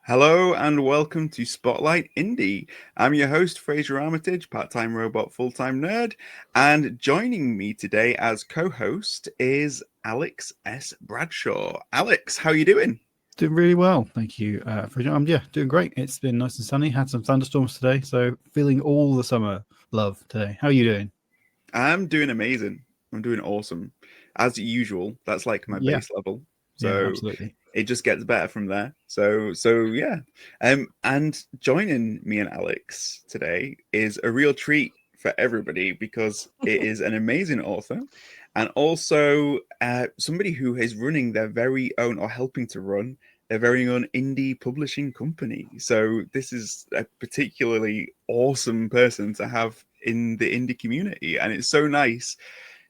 Hello and welcome to Spotlight Indie. I'm your host, Frasier Armitage, part-time robot, full-time nerd, and joining me today as co-host is Alex S. Bradshaw. Alex, how you doing? Doing really well, thank you. Doing great. It's been nice and sunny. Had some thunderstorms today, so feeling all the summer love today. How are you doing? I'm doing amazing. I'm doing awesome. As usual, that's like my Yeah, base level. yeah, So absolutely. it just gets better from there. So yeah. And joining me and Alex today is a real treat for everybody because it is an amazing author and also somebody who is running their very own or helping to run their very own indie publishing company. So this is a particularly awesome person to have in the indie community, and it's so nice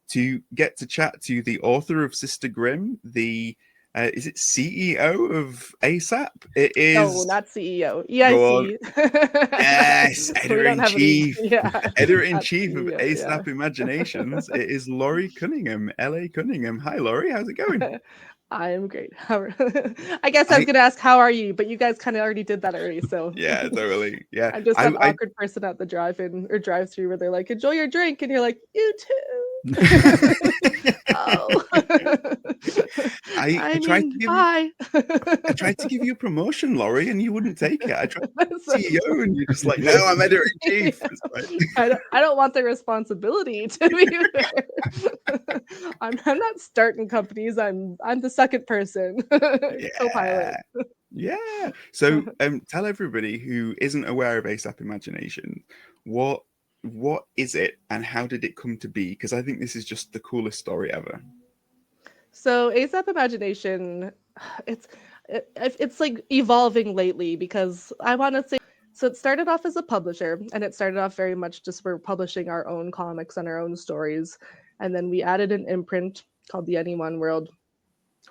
to get to chat to the author of Sister Grimm, the is it CEO of ASAP? It No, is. not CEO. Go on. EIC. Yes, We editor don't in have any. chief, Yeah, editor in not chief of CEO. ASAP Imaginations. It is Laurie Cunningham, LA Cunningham. Hi, Laurie. How's it going? Yeah. I am great. I guess I was I gonna ask how are you, but you guys kind of already did that already. So Yeah, totally. Yeah, I'm just that I awkward person at the drive-in or drive-through where they're like, "Enjoy your drink," and you're like, "You too." Oh, I I tried mean, to give you bye. I tried to give you a promotion, Laurie, and you wouldn't take it. I tried That's to okay. CEO, and you're just like, no, I'm editor in chief. Yeah. It's like, I don't want the responsibility to be there. I'm not starting companies. I'm the second person, co-pilot. yeah, yeah. So, tell everybody who isn't aware of ASAP Imagination, what what is it, and how did it come to be? Because I think this is just the coolest story ever. So ASAP Imagination, it's it's like evolving lately because I want to say so it started off as a publisher and it started off very much just we're publishing our own comics and our own stories, and then we added an imprint called the Anyone World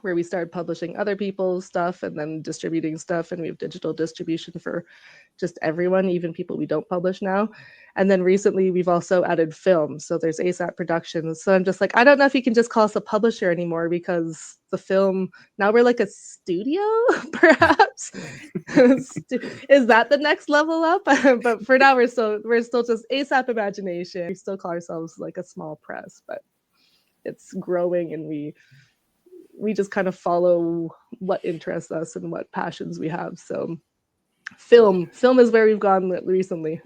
where we started publishing other people's stuff and then distributing stuff, and we have digital distribution for just everyone, even people we don't publish now. And then recently we've also added film, so there's ASAP Productions. So I'm just like, I don't know if you can just call us a publisher anymore because the film, now we're like a studio perhaps. Is that the next level up? But for now we're still just ASAP Imagination. We still call ourselves like a small press, but it's growing, and we just kind of follow what interests us and what passions we have. So film is where we've gone recently.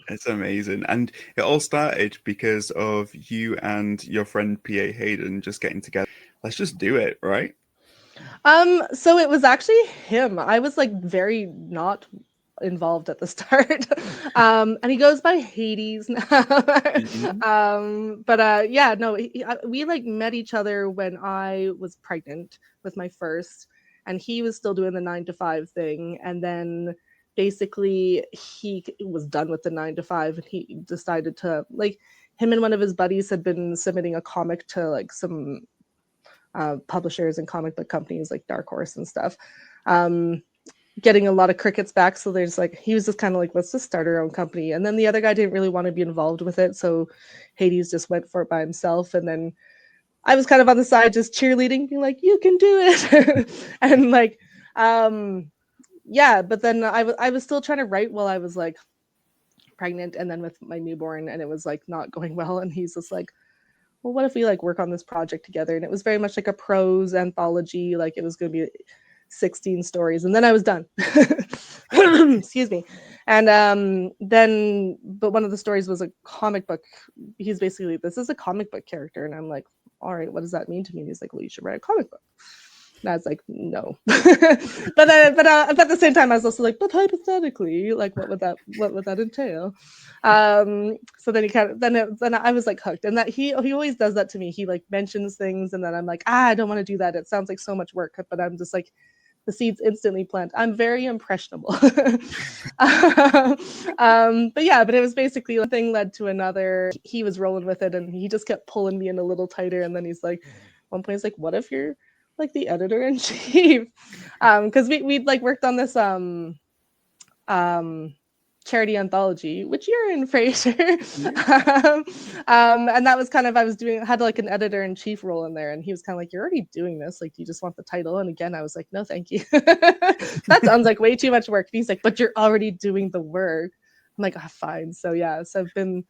It's amazing, and it all started because of you and your friend PA Hayden just getting together. Let's just do it, right? So it was actually him. I was like very not involved at the start. And he goes by Hades now. Mhm. But yeah, no, we like met each other when I was pregnant with my first, and he was still doing the 9 to 5 thing. And then basically he was done with the 9 to 5, and he decided to like him and one of his buddies had been submitting a comic to like some publishers and comic book companies like Dark Horse and stuff. Getting a lot of crickets back. So there's like, he was just kind of like, let's just start our own company. And then the other guy didn't really want to be involved with it. So Hades just went for it by himself. And then I was kind of on the side just cheerleading, being like, you can do it. And like, yeah, but then I was still trying to write while I was like pregnant and then with my newborn, and it was like not going well. And he's just like, well, what if we like work on this project together? And it was very much like a prose anthology. Like it was going to be 16 stories, and then I was done. Excuse me. And then, but one of the stories was a comic book. He's basically, this is a comic book character. And I'm like, all right, what does that mean to me? And he's like, well, you should write a comic book. And I was like, no. But at the same time, I was also like, but hypothetically, like, what would that entail? So then he kind of then I was like hooked, and that he always does that to me. He like mentions things, and then I'm like, I don't want to do that. It sounds like so much work, but I'm just like, the seeds instantly plant. I'm very impressionable. But yeah, but it was basically one thing led to another. He was rolling with it, and he just kept pulling me in a little tighter. And then he's like, one point he's like, what if you're like the editor in chief? Because we'd like worked on this um charity anthology, which you're in, Frasier. Yeah. And that was kind of, had like an editor-in-chief role in there, and he was kind of like, you're already doing this, like, do you just want the title? And again, I was like, no, thank you. That sounds like way too much work. And he's like, but you're already doing the work. I'm like, fine. So yeah, so I've been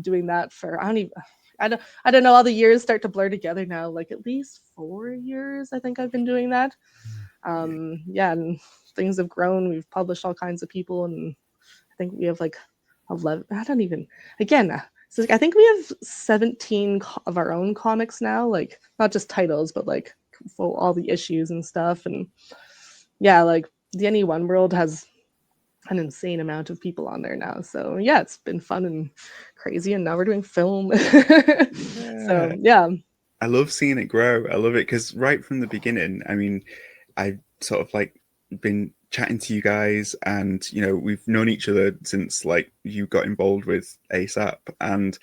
doing that for, I don't know, all the years start to blur together now, like at least 4 years I think I've been doing that. Yeah, and things have grown. We've published all kinds of people, and I think we have like 11, I don't even, again, so I think we have 17 of our own comics now, like not just titles, but like for all the issues and stuff. And yeah, like the NE1 world has an insane amount of people on there now. So yeah, it's been fun and crazy, and now we're doing film. So yeah. I love seeing it grow. I love it because right from the beginning, I mean, I've sort of like been chatting to you guys, and you know, we've known each other since like you got involved with ASAP, and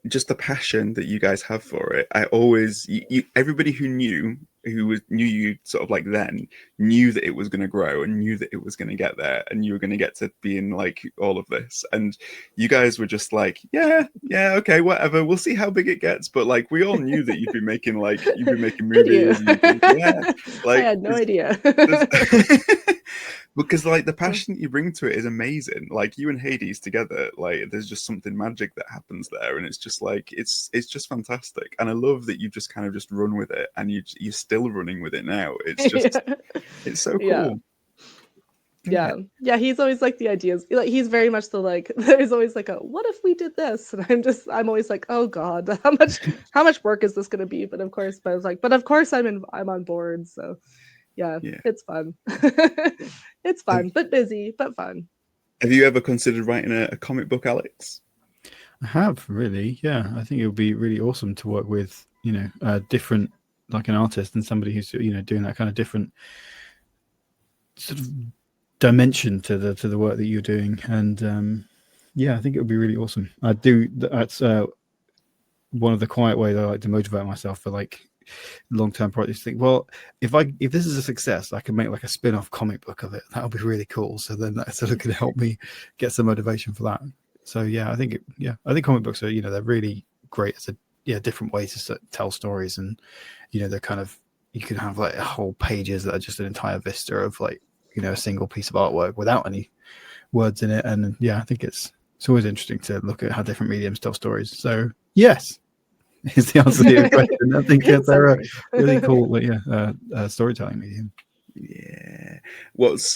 just the passion that you guys have for it. I always, everybody who knew you sort of like then knew that it was going to grow and knew that it was going to get there, and you were going to get to be in like all of this, and you guys were just like, yeah, okay, whatever, we'll see how big it gets. But like, we all knew that you've been making movies. Yeah, like, I had no idea. because like the passion that you bring to it is amazing. Like you and Hades together, like there's just something magic that happens there, and it's just like it's just fantastic. And I love that you just kind of just run with it, and you're still running with it now. It's just it's so cool. Yeah, he's always like the ideas, like he's very much the like, there's always like a what if we did this, and I'm always like, oh god, how much work is this going to be? But of course I'm on board. So yeah, it's fun. It's fun, but busy, but fun. Have you ever considered writing a comic book, Alex? I have, really. Yeah, I think it would be really awesome to work with, you know, different, like an artist and somebody who's, you know, doing that kind of different sort of dimension to the work that you're doing. And yeah, I think it would be really awesome. I do. That's one of the quiet ways I like to motivate myself for like long-term projects. Think, well, if this is a success, I can make like a spin-off comic book of it. That would be really cool. So then that sort of could help me get some motivation for that. So yeah, I think comic books are, you know, they're really great as a different way to tell stories, and you know, they're kind of, you can have like whole pages that are just an entire vista of like, you know, a single piece of artwork without any words in it. And yeah, I think it's always interesting to look at how different mediums tell stories. So yes, is the answer to your question. I think they're a really cool storytelling medium. Yeah.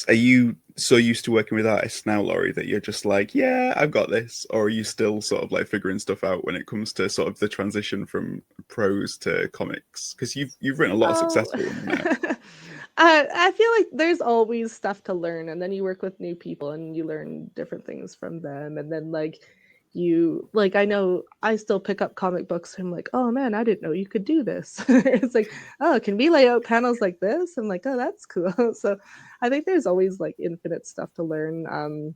Are you so used to working with artists now, Laurie, that you're just like, yeah, I've got this? Or are you still sort of like figuring stuff out when it comes to sort of the transition from prose to comics? Because you've written a lot of successful ones now. I feel like there's always stuff to learn, and then you work with new people and you learn different things from them, and then like I know I still pick up comic books and I'm like, oh man, I didn't know you could do this. It's like, oh, can we lay out panels like this? I'm like, oh, that's cool. So I think there's always like infinite stuff to learn.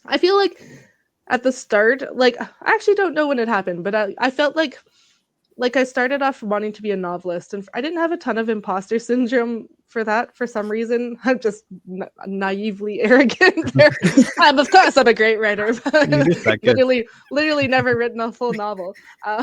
I feel like at the start, like I actually don't know when it happened, but I felt like I started off wanting to be a novelist, and I didn't have a ton of imposter syndrome for that for some reason. I'm just naively arrogant there. Of course, I'm a great writer. Literally never written a full novel. But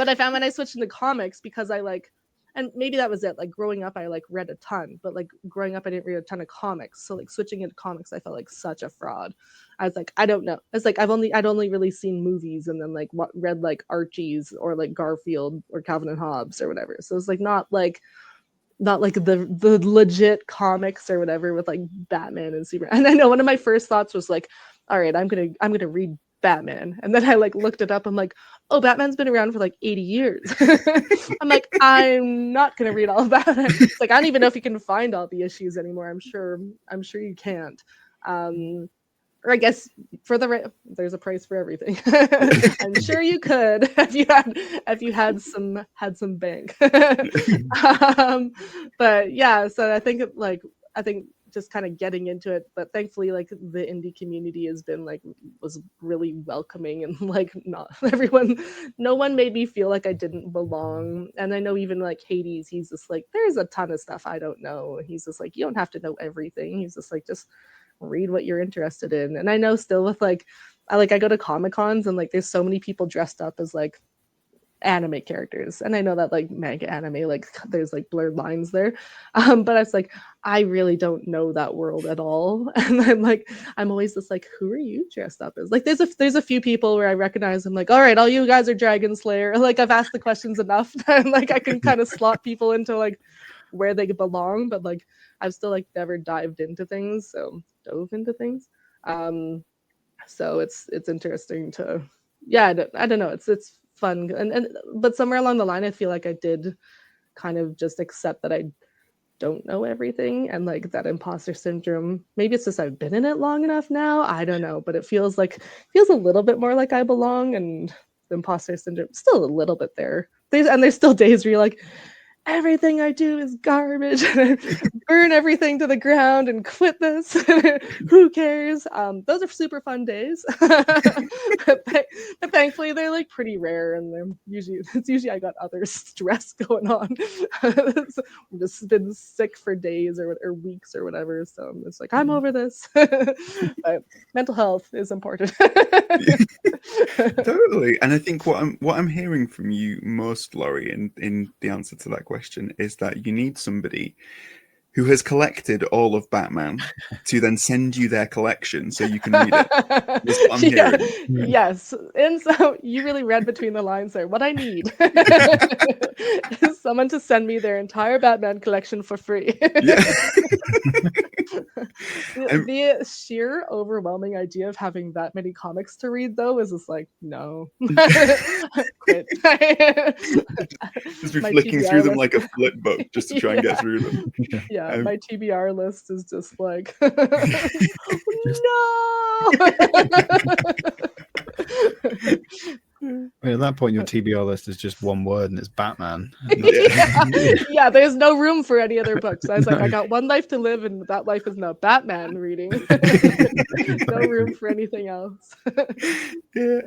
I found when I switched into comics, because I like, and maybe that was it. Like growing up, I like read a ton, but like growing up, I didn't read a ton of comics. So like switching into comics, I felt like such a fraud. I was like, I don't know. It's like I'd only really seen movies, and then like read like Archie's or like Garfield or Calvin and Hobbes or whatever. So it's like not like the legit comics or whatever with like Batman and Superman. And I know one of my first thoughts was like, all right, I'm gonna read Batman. And then I like looked it up. I'm like, oh, Batman's been around for like 80 years. I'm like, I'm not gonna read all about it. It's like I don't even know if you can find all the issues anymore. I'm sure you can't. Or I guess there's a price for everything. I'm sure you could if you had some bank. But yeah, so I think just kind of getting into it, but thankfully like the indie community was really welcoming, and like no one made me feel like I didn't belong. And I know even like Hades, he's just like, there's a ton of stuff I don't know. He's just like, you don't have to know everything. He's just like, just read what you're interested in. And I know still with like I go to Comic Cons and like there's so many people dressed up as like anime characters, and I know that like manga anime, like there's like blurred lines there, but it's like I really don't know that world at all. And I'm always just like, who are you dressed up as? Like there's a few people where I recognize them, like, all right, all you guys are Dragon Slayer. Like I've asked the questions enough and like I can kind of slot people into like where they belong, but like I've still like never dove into things. So it's interesting to, yeah, I don't know, it's fun, and but somewhere along the line I feel like I did kind of just accept that I don't know everything, and like that imposter syndrome, maybe it's just I've been in it long enough now, I don't know, but it feels a little bit more like I belong, and the imposter syndrome still a little bit there. There's still days where you're like, everything I do is garbage. Burn everything to the ground and quit this. Who cares? Those are super fun days. but thankfully they're like pretty rare, and it's usually I got other stress going on. I've just been sick for days or weeks or whatever. So it's like I'm over this. But mental health is important. Totally. And I think what I'm hearing from you most, Laurie, in the answer to that question is that you need somebody who has collected all of Batman to then send you their collection so you can read it. That's what I'm hearing. Yes. And so you really read between the lines there. What I need is someone to send me their entire Batman collection for free. Yeah. The sheer overwhelming idea of having that many comics to read, though, is just like, no. Quit. Just be flicking through them like a flip book just to try and get through them. Yeah, my TBR list is just like, no. At that point, your TBR list is just one word, and it's Batman. Yeah, there's no room for any other books. I was like, I got one life to live, and that life is now Batman reading. No room for anything else. Yeah,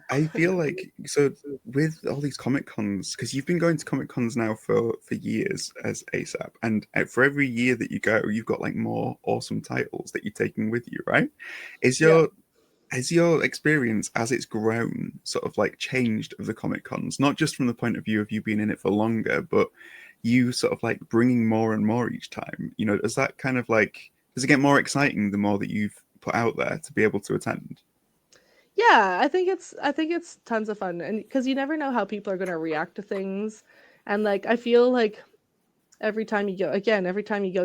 I feel like, so with all these Comic Cons, because you've been going to Comic Cons now for years as ASAP, and for every year that you go, you've got like more awesome titles that you're taking with you, right? Has your experience as it's grown sort of like changed of the Comic Cons, not just from the point of view of you being in it for longer, but you sort of like bringing more and more each time? You know, does that kind of like, does it get more exciting the more that you've put out there to be able to attend? Yeah, I think it's tons of fun, and because you never know how people are going to react to things, and like I feel like every time you go,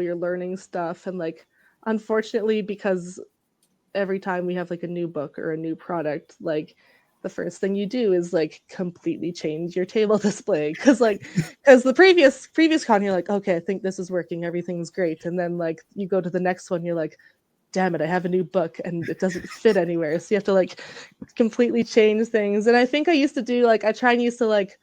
you're learning stuff, and like unfortunately, because every time we have like a new book or a new product, like the first thing you do is like completely change your table display, because the previous con, you're like, okay, I think this is working, everything's great, and then like you go to the next one, you're like, damn it, I have a new book and it doesn't fit anywhere, so you have to like completely change things. And I think I used to like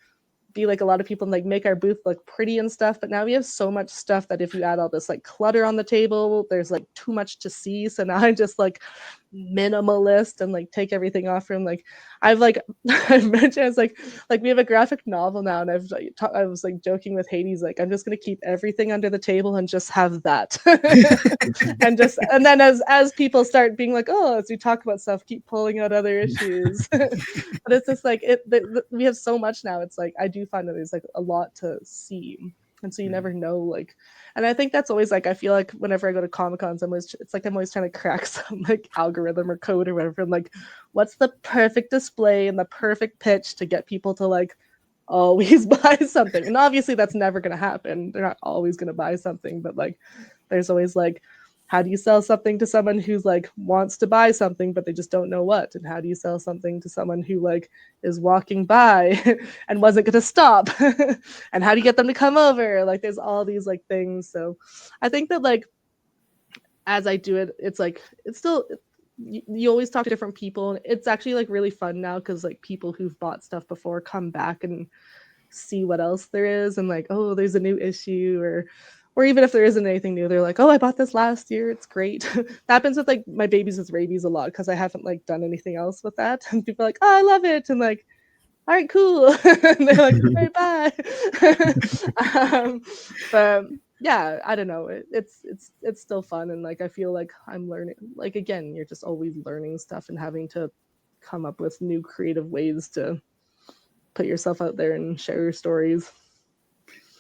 be like a lot of people and like make our booth look pretty and stuff, but now we have so much stuff that if you add all this like clutter on the table, there's like too much to see. So now I'm just like minimalist and like take everything off from like I've mentioned, it's like we have a graphic novel now, and I was like joking with Hades, like I'm just gonna keep everything under the table and just have that. and then as people start being like, oh, as we talk about stuff, keep pulling out other issues. But it's just like we have so much now, it's like I do find that there's like a lot to see, and so you never know, like, and I think that's always like, I feel like whenever I go to Comic-Cons, I'm always trying to crack some like algorithm or code or whatever, and like what's the perfect display and the perfect pitch to get people to like always buy something. And obviously that's never going to happen, they're not always going to buy something, but like there's always like, how do you sell something to someone who's like wants to buy something but they just don't know what? And how do you sell something to someone who like is walking by and wasn't going to stop? And how do you get them to come over? Like there's all these like things. So I think that like as I do it, it's like it's still, you always talk to different people, and it's actually like really fun now because like people who've bought stuff before come back and see what else there is, and like, oh, there's a new issue, or even if there isn't anything new, they're like, oh, I bought this last year, it's great. That happens with like my Babies With Rabies a lot because I haven't like done anything else with that, and people are like, oh, I love it, and like, all right, cool. And they're like, all right, bye. But yeah, I don't know. It's still fun, and like I feel like I'm learning. Like again, you're just always learning stuff and having to come up with new creative ways to put yourself out there and share your stories.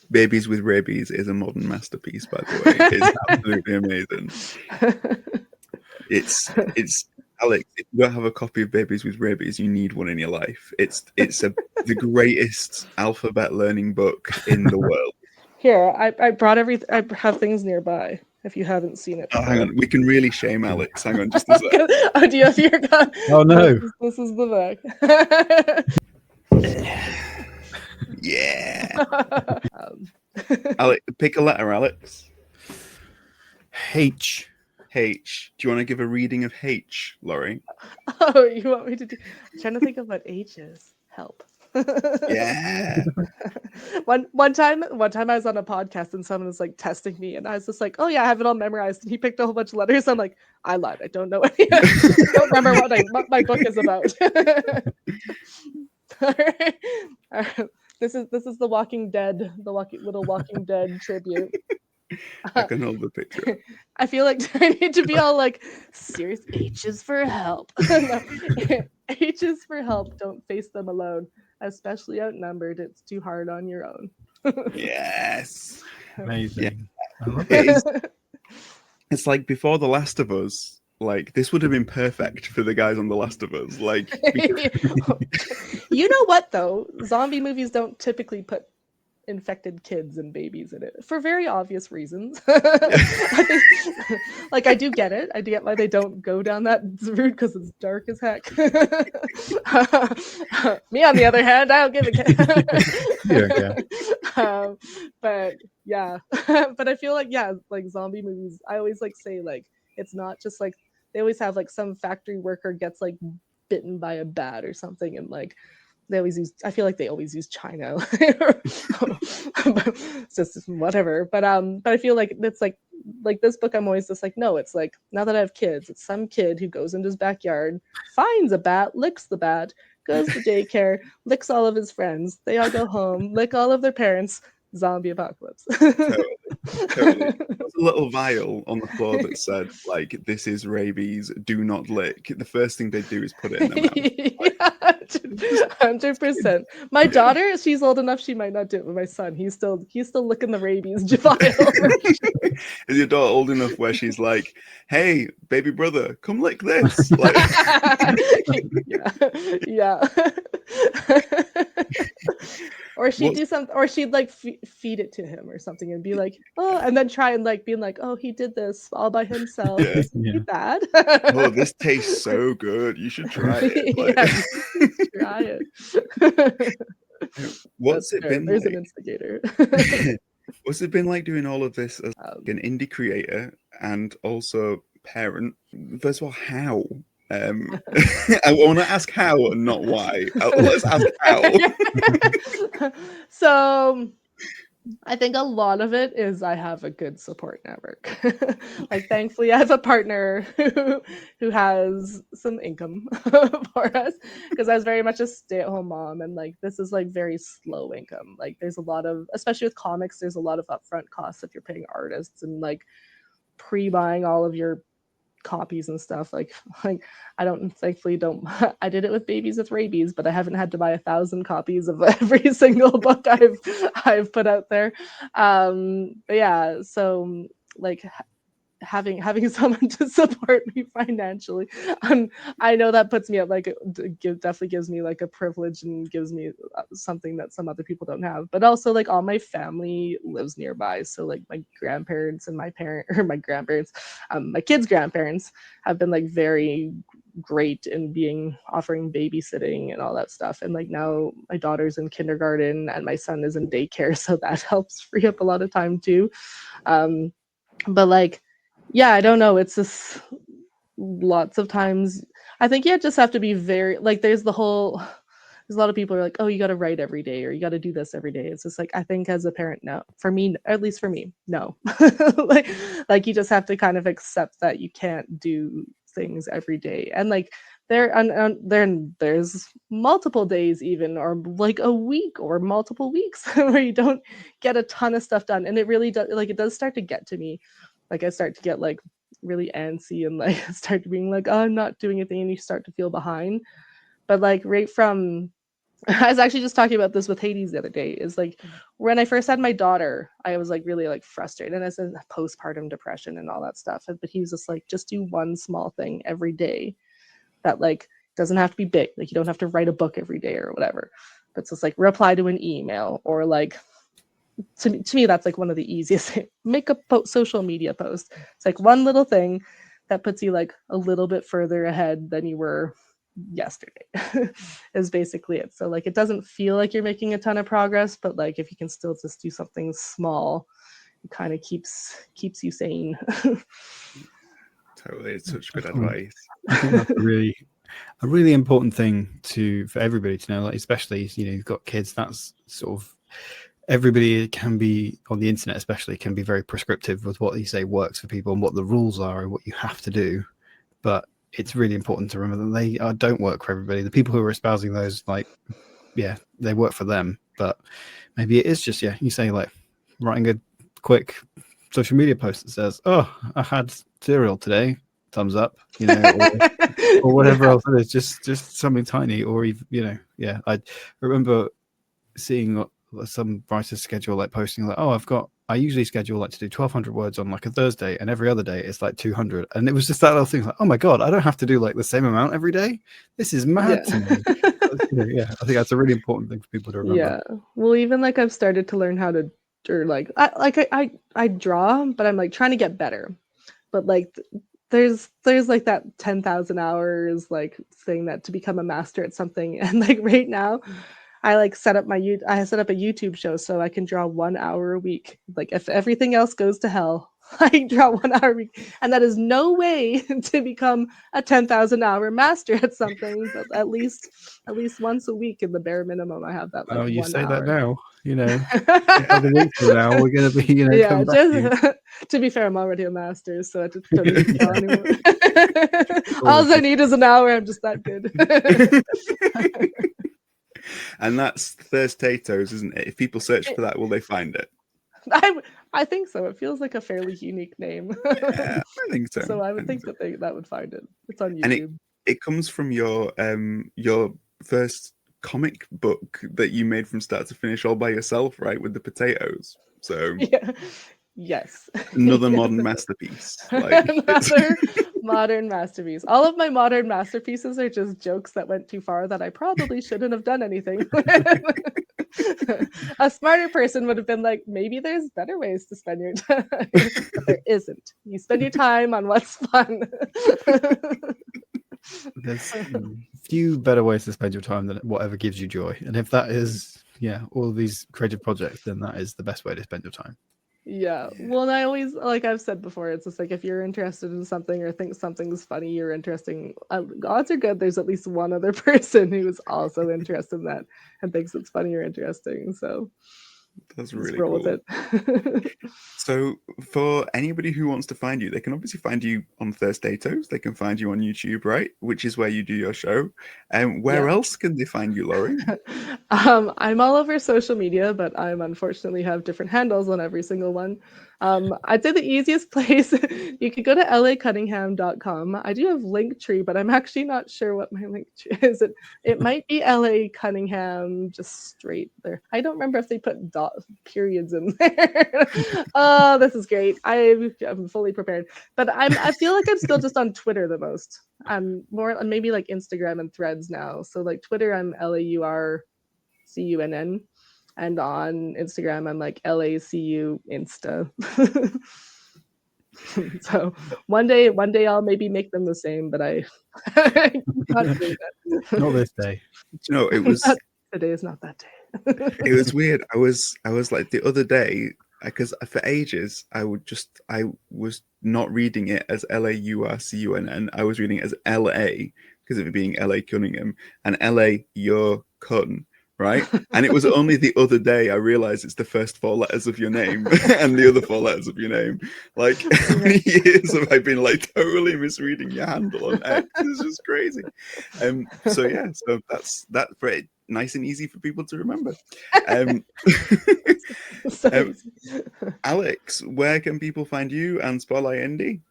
Babies with Rabies is a modern masterpiece, by the way. It's absolutely amazing. It's Alex, if you don't have a copy of Babies with Rabies, you need one in your life. It's the greatest alphabet learning book in the world. Here, I brought I have things nearby. If you haven't seen it. Oh, hang on, we can really shame Alex. Hang on, just a sec. Oh, do you have your gun? Oh no! This is the book. Yeah. Alex, pick a letter, Alex. H. H. Do you want to give a reading of H, Laurie? Oh, you want me to do? I'm trying to think of what H is. Help. Yeah. One time I was on a podcast and someone was like testing me, and I was just like, "Oh yeah, I have it all memorized." And he picked a whole bunch of letters. I'm like, "I lied. I don't know any. I don't remember what my book is about." All right. This is the Walking Dead, little Walking Dead tribute. I can hold the picture. I feel like I need to be all like serious. H is for help. No. H is for help. Don't face them alone, especially outnumbered. It's too hard on your own. Yes. Amazing. Yeah. It's like before The Last of Us. Like this would have been perfect for the guys on The Last of Us. Like, you know what though? Zombie movies don't typically put infected kids and babies in it for very obvious reasons. I think, like I do get it. I do get why they don't go down that route because it's dark as heck. Me on the other hand, I don't give a but yeah, but I feel like like zombie movies. I always like say like it's not just like they always have like some factory worker gets like bitten by a bat or something, and like they always use. I feel like they always use China. It's just whatever. But I feel like it's like this book. I'm always just like, no, it's like now that I have kids, it's some kid who goes into his backyard, finds a bat, licks the bat, goes to daycare, licks all of his friends. They all go home, lick all of their parents. Zombie apocalypse. Totally. There's a little vial on the floor that said, like, this is rabies, do not lick. The first thing they do is put it in their mouth. 100%. My daughter, she's old enough, she might not do it, but my son, he's still licking the rabies vial. Is your daughter old enough where she's like, hey, baby brother, come lick this? Like... yeah. Or she'd do something, or she'd like feed it to him or something and be like, oh, and then try and like being like, oh, he did this all by himself. Yeah. Is he bad? Oh, this tastes so good. You should try it. Like... try it. What's it been There's like? An instigator. What's it been like doing all of this as an indie creator and also parent? First of all, how? I want to ask how and not why. Let's ask how. So I think a lot of it is I have a good support network. Like thankfully I have a partner who has some income for us, because I was very much a stay-at-home mom, and like this is like very slow income. Like there's a lot of, especially with comics, there's a lot of upfront costs if you're paying artists and like pre-buying all of your copies and stuff. Like I thankfully don't. I did it with Babies with Rabies, but I haven't had to buy 1,000 copies of every single book I've put out there. But yeah, so like having someone to support me financially, I know that puts me at like definitely gives me like a privilege and gives me something that some other people don't have. But also like all my family lives nearby, so like my grandparents and my grandparents, my kids' grandparents have been like very great in offering babysitting and all that stuff. And like now my daughter's in kindergarten and my son is in daycare, so that helps free up a lot of time too. But like, yeah, I don't know. It's just lots of times. I think you just have to be very like. There's a lot of people are like, oh, you got to write every day or you got to do this every day. It's just like I think as a parent, no. For me, at least for me, no. like you just have to kind of accept that you can't do things every day. And like there's multiple days even, or like a week or multiple weeks where you don't get a ton of stuff done, and it really does, like, it does start to get to me. Like I start to get like really antsy and like start being like, oh, I'm not doing anything, and you start to feel behind. But like right from I was actually just talking about this with Hades the other day. Is like when I first had my daughter, I was like really like frustrated, and I said postpartum depression and all that stuff. But he was just like, just do one small thing every day that like doesn't have to be big. Like you don't have to write a book every day or whatever. But it's just like reply to an email, or like to me that's like one of the easiest. Make a social media post. It's like one little thing that puts you like a little bit further ahead than you were yesterday is basically it. So like it doesn't feel like you're making a ton of progress, but like if you can still just do something small, it kind of keeps you sane. Totally, it's such good advice. I think that's a really important thing for everybody to know, like especially you've got kids. That's sort of, everybody can be on the internet, especially, can be very prescriptive with what you say works for people and what the rules are and what you have to do. But it's really important to remember that they don't work for everybody. The people who are espousing those, like, yeah, they work for them, but maybe it is just, you say like writing a quick social media post that says, oh, I had cereal today, thumbs up, or whatever else it is, just something tiny. Or even, I remember seeing some writers schedule like posting like, oh, I usually schedule like to do 1,200 words on like a Thursday, and every other day it's like 200. And it was just that little thing like, oh my God, I don't have to do like the same amount every day. This is mad to me. I think that's a really important thing for people to remember. Yeah. Well, even like I've started to learn how to, or like I draw, but I'm like trying to get better. But like there's like that 10,000 hours like thing that to become a master at something. And like right now I set up a YouTube show so I can draw 1 hour a week. Like if everything else goes to hell, I can draw 1 hour a week, and that is no way to become a 10,000 hour master at something. But at least once a week, in the bare minimum, I have that. Like, oh, you 1 say hour. that now. A couple of weeks from now, we're gonna be, yeah. To be fair, I'm already a master, so I don't need to tell anyone. All I need is an hour. I'm just that good. And that's Thirstatoes, isn't it? If people search for that, will they find it? I think so. It feels like a fairly unique name. Yeah, I think so. So I would think that that would find it. It's on YouTube. And it comes from your first comic book that you made from start to finish all by yourself, right? With the potatoes. So yeah. Yes. Another modern masterpiece. Another modern masterpiece. All of my modern masterpieces are just jokes that went too far that I probably shouldn't have done anything with. A smarter person would have been like, maybe there's better ways to spend your time. But there isn't. You spend your time on what's fun. There's few better ways to spend your time than whatever gives you joy. And if that is, all of these creative projects, then that is the best way to spend your time. Yeah. Well, and I always, like I've said before, it's just like if you're interested in something or think something's funny or interesting, odds are good there's at least one other person who is also interested in that and thinks it's funny or interesting. So that's really roll cool. With it. So for anybody who wants to find you, they can obviously find you on Thirstatoes. They can find you on YouTube, right? Which is where you do your show. And where else can they find you, Laurie? I'm all over social media, but I unfortunately have different handles on every single one. I'd say the easiest place, you could go to lacunningham.com. I do have Linktree, but I'm actually not sure what my Linktree is. It might be LA Cunningham, just straight there. I don't remember if they put periods in there. Oh, this is great. I'm fully prepared. But I feel like I'm still just on Twitter the most. I'm more on maybe like Instagram and Threads now. So like Twitter, I'm LAURCUNN. And on Instagram, I'm like LACU Insta. So one day I'll maybe make them the same, but I can't do that. Not this day. It was today is not that day. It was weird. I was like the other day, because for ages I was not reading it as LAURCUNN. I was reading it as LA because of it being LA Cunningham and LA your Cun. right? And it was only the other day I realized it's the first 4 letters of your name and the other 4 letters of your name. Like, how many years have I been like totally misreading your handle on X? It's just crazy. So yeah, so that's pretty nice and easy for people to remember. So easy. Alex, where can people find you and Spotlight Indie?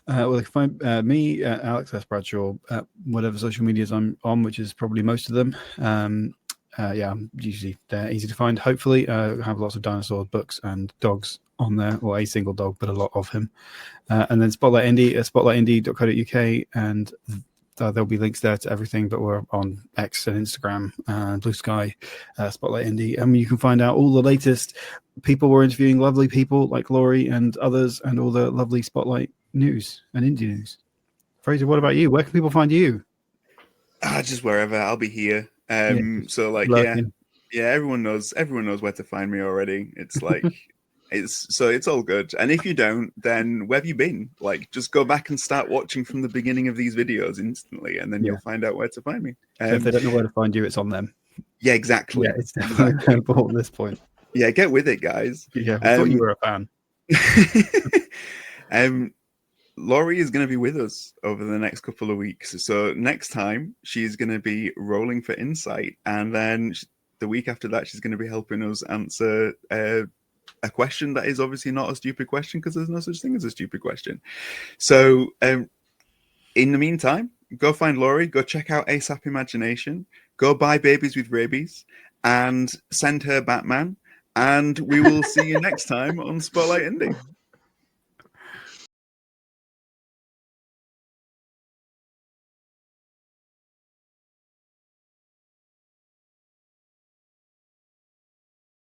Well, they can find me, Alex S. Bradshaw, at whatever social medias I'm on, which is probably most of them. Yeah, usually they're easy to find. Hopefully, I have lots of dinosaur books and dogs on there, or a single dog, but a lot of him. And then Spotlight Indie, spotlightindie.co.uk, and there'll be links there to everything. But we're on X and Instagram and Bluesky, Spotlight Indie, and you can find out all the latest people we're interviewing, lovely people like Laurie and others, and all the lovely Spotlight news and indie news. Frasier, what about you? Where can people find you? Just wherever. I'll be here. So like, Lurking. yeah, everyone knows where to find me already. It's like, it's all good. And if you don't, then where have you been? Like, just go back and start watching from the beginning of these videos instantly, and then you'll find out where to find me. So if they don't know where to find you, it's on them. Yeah, exactly. Yeah, it's definitely important at this point. Yeah, get with it, guys. Yeah, I thought you were a fan. Laurie is going to be with us over the next couple of weeks. So next time she's going to be rolling for insight, and then the week after that she's going to be helping us answer a question that is obviously not a stupid question, because there's no such thing as a stupid question. So in the meantime, go find Laurie, go check out ASAP Imagination, go buy Babies with Rabies, and send her Batman. And we will see you next time on Spotlight Indie.